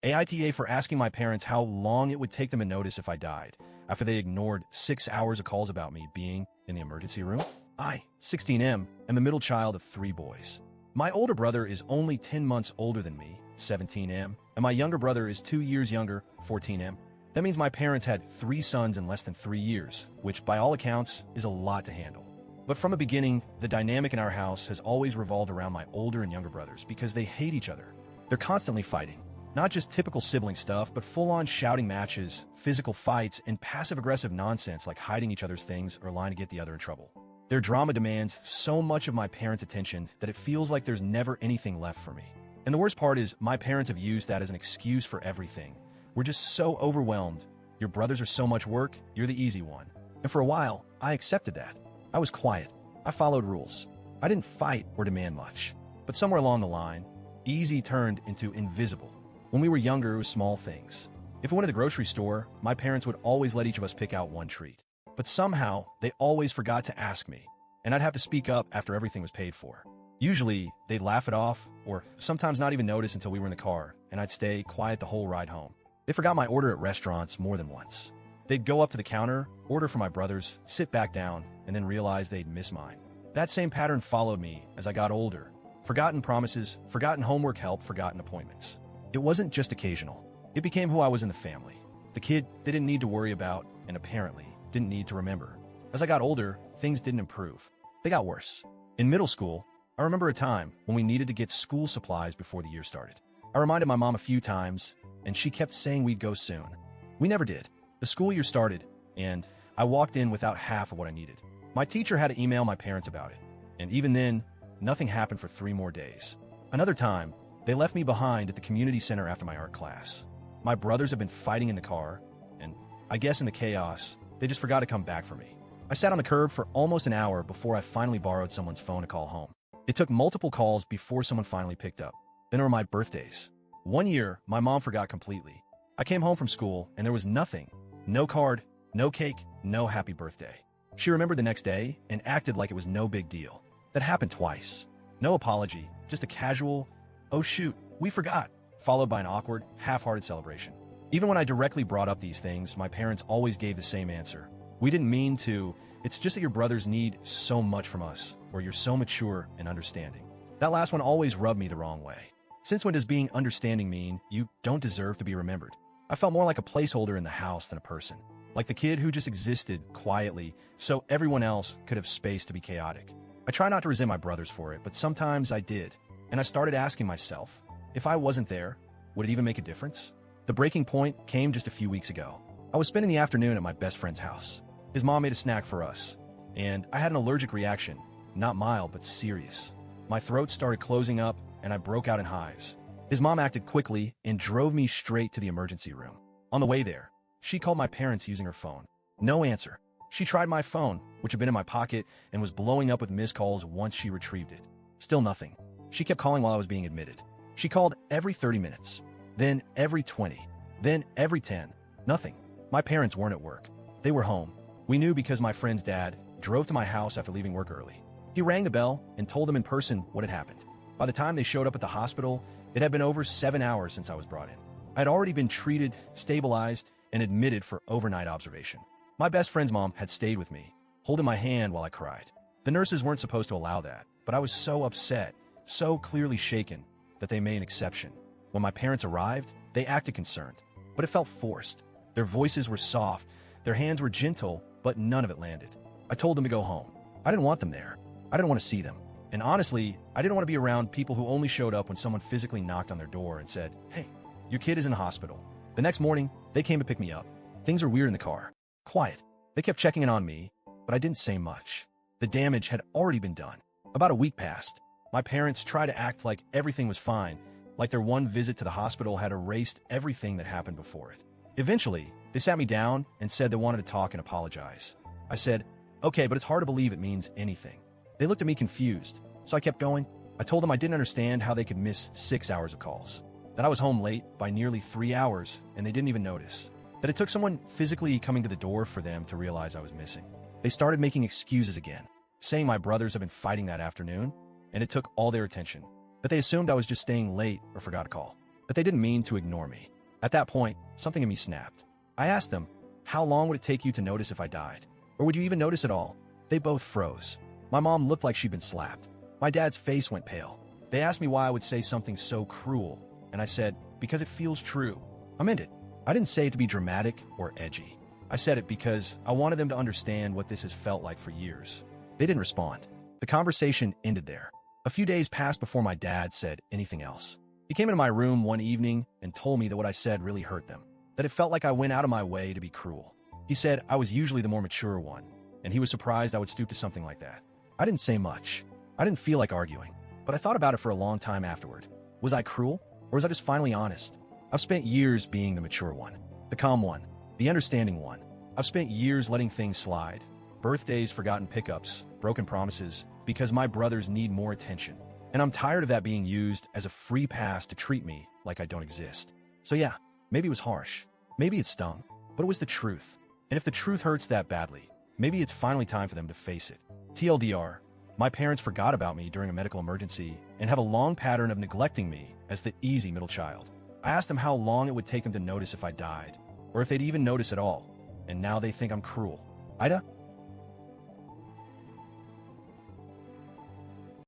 AITA for asking my parents how long it would take them to notice if I died after they ignored 6 hours of calls about me being in the emergency room. I, 16M, am the middle child of 3 boys. My older brother is only 10 months older than me, 17M, and my younger brother is 2 years younger, 14M. That means my parents had 3 sons in less than 3 years, which by all accounts is a lot to handle. But from the beginning, the dynamic in our house has always revolved around my older and younger brothers because they hate each other. They're constantly fighting. Not just typical sibling stuff, but full-on shouting matches, physical fights, and passive-aggressive nonsense like hiding each other's things or lying to get the other in trouble. Their drama demands so much of my parents' attention that it feels like there's never anything left for me. And the worst part is my parents have used that as an excuse for everything. We're just so overwhelmed. Your brothers are so much work, you're the easy one. And for a while, I accepted that. I was quiet. I followed rules. I didn't fight or demand much. But somewhere along the line, easy turned into invisible. When we were younger, it was small things. If we went to the grocery store, my parents would always let each of us pick out one treat. But somehow, they always forgot to ask me, and I'd have to speak up after everything was paid for. Usually, they'd laugh it off, or sometimes not even notice until we were in the car, and I'd stay quiet the whole ride home. They forgot my order at restaurants more than once. They'd go up to the counter, order for my brothers, sit back down, and then realize they'd miss mine. That same pattern followed me as I got older. Forgotten promises, forgotten homework help, forgotten appointments. It wasn't just occasional. It became who I was in the family. The kid they didn't need to worry about, and apparently didn't need to remember. As I got older, things didn't improve. They got worse. In middle school, I remember a time when we needed to get school supplies before the year started. I reminded my mom a few times, and she kept saying we'd go soon. We never did. The school year started, and I walked in without half of what I needed. My teacher had to email my parents about it, and even then, nothing happened for 3 more days. Another time, they left me behind at the community center after my art class. My brothers have been fighting in the car, and I guess in the chaos, they just forgot to come back for me. I sat on the curb for almost an hour before I finally borrowed someone's phone to call home. It took multiple calls before someone finally picked up. Then there were my birthdays. One year, my mom forgot completely. I came home from school, and there was nothing. No card, no cake, no happy birthday. She remembered the next day and acted like it was no big deal. That happened twice. No apology, just a casual, "Oh shoot, we forgot," followed by an awkward, half-hearted celebration. Even when I directly brought up these things, my parents always gave the same answer. "We didn't mean to. It's just that your brothers need so much from us, or you're so mature and understanding." That last one always rubbed me the wrong way. Since when does being understanding mean you don't deserve to be remembered? I felt more like a placeholder in the house than a person. Like the kid who just existed quietly so everyone else could have space to be chaotic. I try not to resent my brothers for it, but sometimes I did. And I started asking myself, if I wasn't there, would it even make a difference? The breaking point came just a few weeks ago. I was spending the afternoon at my best friend's house. His mom made a snack for us, and I had an allergic reaction, not mild, but serious. My throat started closing up, and I broke out in hives. His mom acted quickly and drove me straight to the emergency room. On the way there, she called my parents using her phone. No answer. She tried my phone, which had been in my pocket, and was blowing up with missed calls once she retrieved it. Still nothing. She kept calling while I was being admitted. She called every 30 minutes, then every 20, then every 10. Nothing. My parents weren't at work. They were home. We knew because my friend's dad drove to my house after leaving work early. He rang the bell and told them in person what had happened. By the time they showed up at the hospital, it had been over 7 hours since I was brought in. I had already been treated, stabilized, and admitted for overnight observation. My best friend's mom had stayed with me, holding my hand while I cried. The nurses weren't supposed to allow that, but I was so upset, so clearly shaken, that they made an exception. When my parents arrived, they acted concerned, but it felt forced. Their voices were soft, their hands were gentle, but none of it landed. I told them to go home. I didn't want them there. I didn't want to see them. And honestly, I didn't want to be around people who only showed up when someone physically knocked on their door and said, "Hey, your kid is in the hospital." The next morning, they came to pick me up. Things were weird in the car. Quiet. They kept checking in on me, but I didn't say much. The damage had already been done. About a week passed. My parents tried to act like everything was fine, like their one visit to the hospital had erased everything that happened before it. Eventually, they sat me down and said they wanted to talk and apologize. I said, "Okay, but it's hard to believe it means anything." They looked at me confused, so I kept going. I told them I didn't understand how they could miss 6 hours of calls, that I was home late by nearly 3 hours and they didn't even notice, that it took someone physically coming to the door for them to realize I was missing. They started making excuses again, saying my brothers had been fighting that afternoon and it took all their attention, that they assumed I was just staying late or forgot to call. but they didn't mean to ignore me. At that point, something in me snapped. I asked them, how long would it take you to notice if I died? Or would you even notice at all? They both froze. My mom looked like she'd been slapped. My dad's face went pale. They asked me why I would say something so cruel, and I said, because it feels true. I meant it. I didn't say it to be dramatic or edgy. I said it because I wanted them to understand what this has felt like for years. They didn't respond. The conversation ended there. A few days passed before my dad said anything else. He came into my room one evening and told me that what I said really hurt them, that it felt like I went out of my way to be cruel. He said I was usually the more mature one, and he was surprised I would stoop to something like that. I didn't say much. I didn't feel like arguing, but I thought about it for a long time afterward. Was I cruel, or was I just finally honest? I've spent years being the mature one, the calm one, the understanding one. I've spent years letting things slide. Birthdays, forgotten pickups, broken promises, because my brothers need more attention. And I'm tired of that being used as a free pass to treat me like I don't exist. So yeah, maybe it was harsh. Maybe it stung, but it was the truth. And if the truth hurts that badly, maybe it's finally time for them to face it. TLDR, my parents forgot about me during a medical emergency and have a long pattern of neglecting me as the easy middle child. I asked them how long it would take them to notice if I died, or if they'd even notice at all, and now they think I'm cruel. AITA,